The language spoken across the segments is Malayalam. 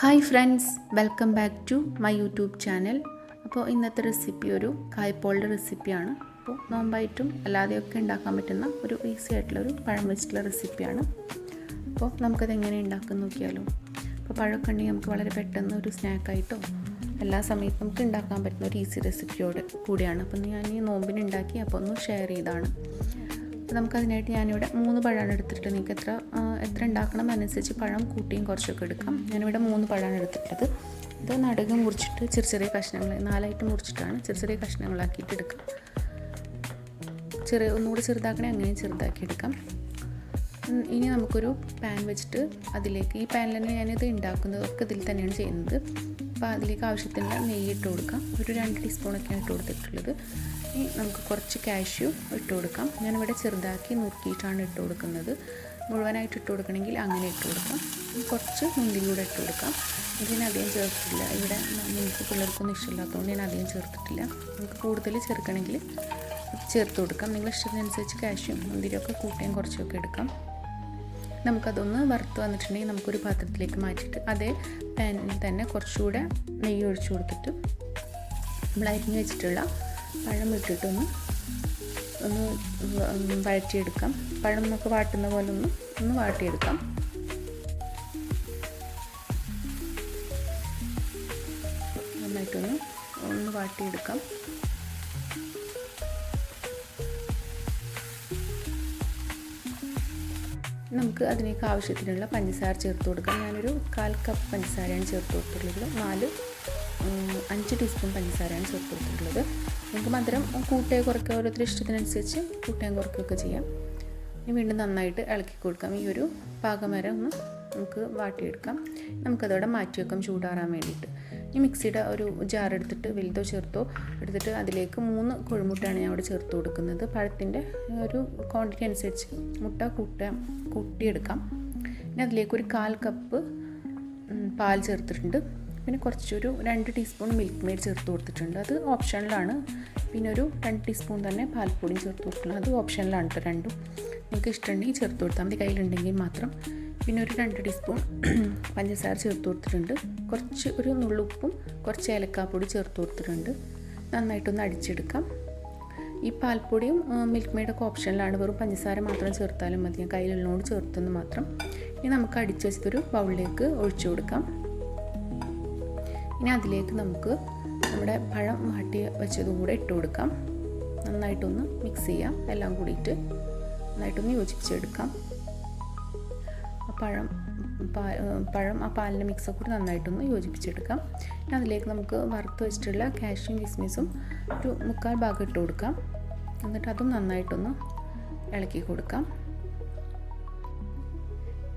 Hi friends, welcome back to my YouTube channel. അപ്പോൾ ഇന്നത്തെ റെസിപ്പി ഒരു കായ്പോളുടെ റെസിപ്പിയാണ്. അപ്പോൾ നോമ്പായിട്ടും അല്ലാതെയൊക്കെ ഉണ്ടാക്കാൻ പറ്റുന്ന ഒരു ഈസി ആയിട്ടുള്ളൊരു പഴം വെച്ചിട്ടുള്ള റെസിപ്പിയാണ്. അപ്പോൾ നമുക്കത് എങ്ങനെ ഉണ്ടാക്കാൻ നോക്കിയാലോ. അപ്പോൾ പഴമൊക്കെ ഉണ്ടെങ്കിൽ നമുക്ക് വളരെ പെട്ടെന്ന് ഒരു സ്നാക്കായിട്ടോ എല്ലാ സമയത്തും നമുക്ക് ഉണ്ടാക്കാൻ പറ്റുന്ന ഒരു ഈസി റെസിപ്പിയോട് കൂടിയാണ്. അപ്പോൾ ഞാൻ ഈ നോമ്പിന് ഉണ്ടാക്കി അപ്പോൾ ഒന്ന് ഷെയർ ചെയ്താണ്. നമുക്കതിനായിട്ട് ഞാനിവിടെ 3 പഴമാണ് എടുത്തിട്ട് നിങ്ങൾക്ക് എത്ര ഉണ്ടാക്കണം അനുസരിച്ച് പഴം കൂട്ടിയും കുറച്ചൊക്കെ എടുക്കാം. ഞാനിവിടെ 3 പഴമാണ് എടുത്തിട്ടുള്ളത്. ഇത് നടുക് മുറിച്ചിട്ട് ചെറിയ കഷ്ണങ്ങൾ 4ആയിട്ട് മുറിച്ചിട്ടാണ് ചെറിയ കഷ്ണങ്ങളാക്കിയിട്ട് എടുക്കാം. ഒന്നുകൂടി ചെറുതാക്കണേ അങ്ങനെയും ചെറുതാക്കി എടുക്കാം. ഇനി നമുക്കൊരു പാൻ വെച്ചിട്ട് അതിലേക്ക് ഈ പാനിൽ തന്നെ ഞാനിത് ഉണ്ടാക്കുന്നതൊക്കെ ഇതിൽ തന്നെയാണ് ചെയ്യുന്നത്. അപ്പോൾ അതിലേക്ക് ആവശ്യത്തിന് നെയ്യ് ഇട്ട് കൊടുക്കാം. ഒരു 2 ടീസ്പൂണൊക്കെയാണ് ഇട്ട് കൊടുത്തിട്ടുള്ളത്. ഇനി നമുക്ക് കുറച്ച് കാഷ്യൂ ഇട്ട് കൊടുക്കാം. ഞാനിവിടെ ചെറുതാക്കി നുറുക്കിയിട്ടാണ് ഇട്ട് കൊടുക്കുന്നത്. മുഴുവനായിട്ട് ഇട്ട് കൊടുക്കണമെങ്കിൽ അങ്ങനെ ഇട്ട് കൊടുക്കാം. കുറച്ച് മുന്തിരി കൂടെ ഇട്ട് കൊടുക്കാം. ഇതിന് അധികം ചേർത്തിട്ടില്ല. ഇവിടെ നിങ്ങൾക്ക് പിള്ളേർക്കൊന്നും ഇഷ്ടമില്ലാത്തതുകൊണ്ട് ഞാൻ അധികം ചേർത്തിട്ടില്ല. നമുക്ക് കൂടുതൽ ചേർക്കണമെങ്കിൽ ചേർത്ത് കൊടുക്കാം. നിങ്ങളുടെ ഇഷ്ടത്തിനനുസരിച്ച് കാഷ്യൂ മുന്തിരിയൊക്കെ കൂട്ടിയും കുറച്ചൊക്കെ എടുക്കാം. നമുക്കതൊന്ന് വറുത്ത് വന്നിട്ടുണ്ടെങ്കിൽ നമുക്കൊരു പാത്രത്തിലേക്ക് മാറ്റിയിട്ട് അതേ പാനിൽ തന്നെ കുറച്ചുകൂടെ നെയ്യ് ഒഴിച്ചു കൊടുത്തിട്ട് നമ്മൾ അരിഞ്ഞ് വെച്ചിട്ടുള്ള പഴം ഇട്ടിട്ടൊന്ന് വഴറ്റിയെടുക്കാം. പഴം നമുക്ക് വാട്ടുന്ന പോലെ ഒന്ന് വാട്ടിയെടുക്കാം. നന്നായിട്ടൊന്ന് വാട്ടിയെടുക്കാം. നമുക്ക് അതിലേക്ക് ആവശ്യത്തിനുള്ള പഞ്ചസാര ചേർത്ത് കൊടുക്കാം. ഞാനൊരു 1/4 കപ്പ് പഞ്ചസാരയാണ് ചേർത്ത് കൊടുത്തിട്ടുള്ളത്. 5 ടീസ്പൂൺ പഞ്ചസാരയാണ് ചേർത്ത് കൊടുത്തിട്ടുള്ളത്. നമുക്ക് മധുരം കൂട്ടുകയോ കുറയ്ക്കുകയോ ഓരോരുത്തരുടെ ഇഷ്ടത്തിനനുസരിച്ച് കൂട്ടുകയും കുറയ്ക്കുകയൊക്കെ ചെയ്യാം. ഇനി വീണ്ടും നന്നായിട്ട് ഇളക്കി കൊടുക്കാം. ഈ ഒരു പാകം വരെ ഒന്ന് നമുക്ക് വാട്ടിയെടുക്കാം. നമുക്കതോടെ മാറ്റി വെക്കാം ചൂടാറാൻ വേണ്ടിയിട്ട്. ഈ മിക്സിയുടെ ഒരു ജാർ എടുത്തിട്ട് വലുതോ ചെറുതോ എടുത്തിട്ട് അതിലേക്ക് 3 കോഴിമുട്ടയാണ് ഞാൻ അവിടെ ചേർത്ത് കൊടുക്കുന്നത്. പഴത്തിൻ്റെ ഒരു ക്വാണ്ടിറ്റി അനുസരിച്ച് മുട്ട കൂട്ടിയെടുക്കാം. പിന്നെ അതിലേക്ക് ഒരു 1/4 കപ്പ് പാൽ ചേർത്തിട്ടുണ്ട്. പിന്നെ കുറച്ചൊരു 2 ടീസ്പൂൺ മിൽക്ക് മെയ്ഡ് ചേർത്ത് കൊടുത്തിട്ടുണ്ട്. അത് ഓപ്ഷണലാണ്. പിന്നെ ഒരു 2 ടീസ്പൂൺ തന്നെ പാൽപ്പൊടിയും ചേർത്ത് കൊടുക്കണം. അത് ഓപ്ഷണലാണ് കേട്ടോ. രണ്ടും നിങ്ങൾക്ക് ഇഷ്ടമുണ്ടെങ്കിൽ ചേർത്ത് കൊടുത്താൽ മതി, കയ്യിലുണ്ടെങ്കിൽ മാത്രം. പിന്നെ ഒരു 2 ടീസ്പൂൺ പഞ്ചസാര ചേർത്ത് കൊടുത്തിട്ടുണ്ട്. കുറച്ച് ഒരു നുള്ളുപ്പും കുറച്ച് ഏലക്കാപ്പൊടി ചേർത്ത് കൊടുത്തിട്ടുണ്ട്. നന്നായിട്ടൊന്ന് അടിച്ചെടുക്കാം. ഈ പാൽപ്പൊടിയും മിൽക്ക് മെയ്ഡൊക്കെ ഓപ്ഷനിലാണ്. വെറും പഞ്ചസാര മാത്രം ചേർത്താലും മതി. ഞാൻ കയ്യിലുള്ളതുകൊണ്ട് ചേർത്തെന്ന് മാത്രം. ഇനി നമുക്ക് അടിച്ച് വെച്ചതൊരു ബൗളിലേക്ക് ഒഴിച്ചു കൊടുക്കാം. ഇനി അതിലേക്ക് നമുക്ക് നമ്മുടെ പഴം വാട്ടി വെച്ചതും കൂടെ ഇട്ട് കൊടുക്കാം. നന്നായിട്ടൊന്ന് മിക്സ് ചെയ്യാം. എല്ലാം കൂടിയിട്ട് നന്നായിട്ടൊന്ന് യോജിപ്പിച്ചെടുക്കാം. പഴം ആ പാലിൻ്റെ മിക്സൊക്കെ കൂടി നന്നായിട്ടൊന്ന് യോജിപ്പിച്ചെടുക്കാം. പിന്നെ അതിലേക്ക് നമുക്ക് വറുത്ത് വെച്ചിട്ടുള്ള കാഷ്യൂം കിസ്മിസും ഒരു 3/4 ഭാഗം ഇട്ട് കൊടുക്കാം. എന്നിട്ട് അതും നന്നായിട്ടൊന്ന് ഇളക്കി കൊടുക്കാം.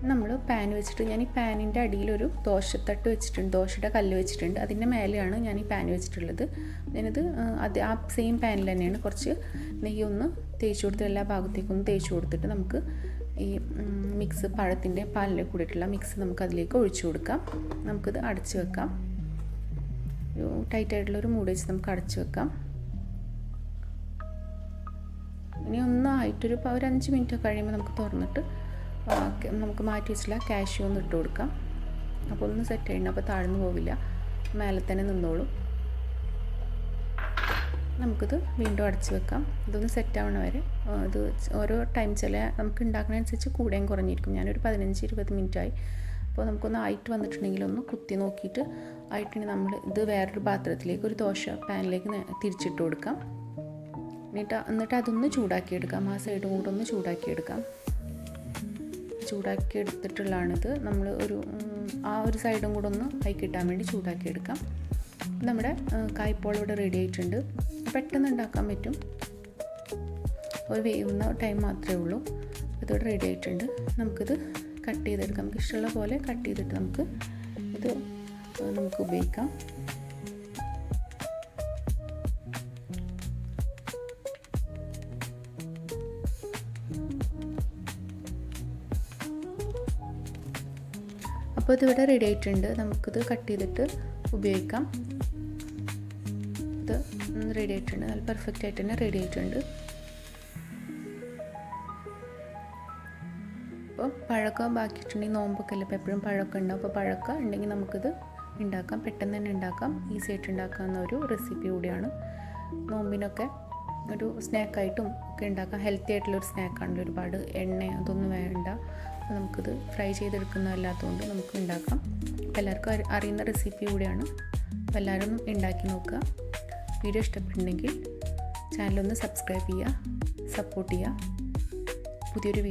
നമ്മൾ പാൻ വെച്ചിട്ട് ഞാൻ ഈ പാനിൻ്റെ അടിയിലൊരു ദോശത്തട്ട് വെച്ചിട്ടുണ്ട്, ദോശയുടെ കല്ല് വെച്ചിട്ടുണ്ട്. അതിൻ്റെ മേലെയാണ് ഞാൻ ഈ പാൻ വെച്ചിട്ടുള്ളത്. ഞാനിത് ആ സെയിം പാനിൽ തന്നെയാണ് കുറച്ച് നെയ്യൊന്ന് തേച്ച് കൊടുത്ത് എല്ലാ ഭാഗത്തേക്കൊന്ന് തേച്ച് കൊടുത്തിട്ട് നമുക്ക് ഈ മിക്സ് പഴത്തിൻ്റെ പാലിൽ കൂടിയിട്ടുള്ള മിക്സ് നമുക്കതിലേക്ക് ഒഴിച്ചു കൊടുക്കാം. നമുക്കിത് അടച്ച് വെക്കാം. ഒരു ടൈറ്റായിട്ടുള്ളൊരു മൂടി വെച്ച് നമുക്ക് അടച്ച് വെക്കാം. ഇനി ഒന്നായിട്ടൊരു 5 മിനിറ്റ് കഴിയുമ്പോൾ നമുക്ക് തുറന്നിട്ട് നമുക്ക് മാറ്റി വെച്ചിട്ടുള്ള കാഷ്യൂ ഒന്ന് ഇട്ട് കൊടുക്കാം. അപ്പോൾ ഒന്ന് സെറ്റ് ചെയ്യണം. അപ്പോൾ താഴ്ന്നു പോവില്ല, മേലെ തന്നെ നിന്നോളും. നമുക്കിത് വീണ്ടും അടച്ച് വെക്കാം. ഇതൊന്ന് സെറ്റ് ആവണ വരെ. ഇത് ഓരോ ടൈം നമുക്ക് ഉണ്ടാക്കുന്നതനുസരിച്ച് കൂടെയും കുറഞ്ഞിരിക്കും. ഞാനൊരു 15-20 മിനിറ്റായി. അപ്പോൾ നമുക്കൊന്ന് ആയിട്ട് വന്നിട്ടുണ്ടെങ്കിൽ ഒന്ന് കുത്തി നോക്കിയിട്ട് ആയിട്ടുണ്ടെങ്കിൽ നമ്മൾ ഇത് വേറൊരു പാത്രത്തിലേക്ക് ഒരു ദോശ പാനിലേക്ക് തിരിച്ചിട്ട് കൊടുക്കാം. എന്നിട്ട് അതൊന്ന് ചൂടാക്കിയെടുക്കാം. ആ സൈഡും കൂടെ ഒന്ന് ചൂടാക്കിയെടുക്കാം. ചൂടാക്കി എടുത്തിട്ടുള്ളതാണിത്. നമ്മൾ ആ ഒരു സൈഡും കൂടെ ഒന്ന് കൈ കിട്ടാൻ വേണ്ടി ചൂടാക്കിയെടുക്കാം. നമ്മുടെ കായ്പോൾ ഇവിടെ റെഡി ആയിട്ടുണ്ട്. പെട്ടെന്ന് ഉണ്ടാക്കാൻ പറ്റും. ഒരു വേവുന്ന ടൈം മാത്രമേ ഉള്ളൂ. ഇതിവിടെ റെഡി ആയിട്ടുണ്ട്. നമുക്കിത് കട്ട് ചെയ്തെടുക്കാം. നമുക്ക് ഇഷ്ടമുള്ള പോലെ കട്ട് ചെയ്തിട്ട് നമുക്ക് ഉപയോഗിക്കാം. അപ്പോൾ ഇതിവിടെ റെഡി ആയിട്ടുണ്ട്. നമുക്കിത് കട്ട് ചെയ്തിട്ട് ഉപയോഗിക്കാം. ഇത് റെഡി ആയിട്ടുണ്ട്. നല്ല പെർഫെക്റ്റ് ആയിട്ട് തന്നെ റെഡി ആയിട്ടുണ്ട്. അപ്പോൾ പഴക്കം ബാക്കിയിട്ടുണ്ടെങ്കിൽ നോമ്പൊക്കെ അല്ലേ, അപ്പോൾ എപ്പോഴും പഴക്കം ഉണ്ടാവും. അപ്പോൾ പഴക്കം ഉണ്ടെങ്കിൽ നമുക്കിത് ഉണ്ടാക്കാം, പെട്ടെന്ന് തന്നെ ഉണ്ടാക്കാം, ഈസി ആയിട്ട് ഉണ്ടാക്കാവുന്ന ഒരു റെസിപ്പി കൂടിയാണ്. നോമ്പിനൊക്കെ ഒരു സ്നാക്കായിട്ടും ഒക്കെ ഉണ്ടാക്കാം. ഹെൽത്തി ആയിട്ടുള്ളൊരു സ്നാക്കാണല്ലോ, ഒരുപാട് എണ്ണ അതൊന്നും വേണ്ട. അപ്പോൾ നമുക്കിത് ഫ്രൈ ചെയ്തെടുക്കുന്നതല്ലാത്തതുകൊണ്ട് നമുക്ക് ഉണ്ടാക്കാം. അപ്പോൾ എല്ലാവർക്കും അറിയുന്ന റെസിപ്പി കൂടിയാണ്. അപ്പോൾ എല്ലാവരും ഉണ്ടാക്കി നോക്കുക. വീഡിയോ ഇഷ്ടപ്പെട്ടിട്ടുണ്ടെങ്കിൽ ചാനലൊന്ന് സബ്സ്ക്രൈബ് ചെയ്യുക, സപ്പോർട്ട് ചെയ്യുക. പുതിയൊരു